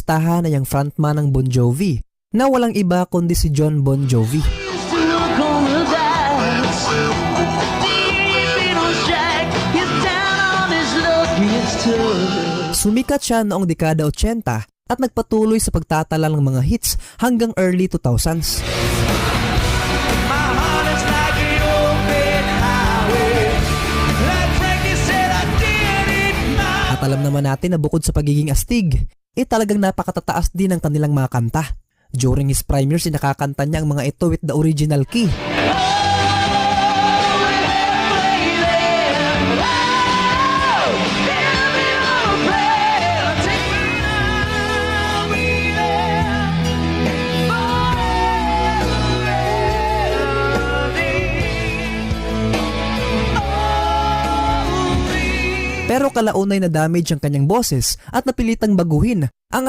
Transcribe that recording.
listahan ay ang frontman ng Bon Jovi na walang iba kundi si Jon Bon Jovi. Sumikat siya noong dekada 80 at nagpatuloy sa pagtatala ng mga hits hanggang early 2000s. At alam naman natin na bukod sa pagiging astig, talagang napakatataas din ang kanilang mga kanta. During his prime years, nakakanta niya ang mga ito with the original key. Pero kalaunay na damage ang kanyang boses at napilitang baguhin ang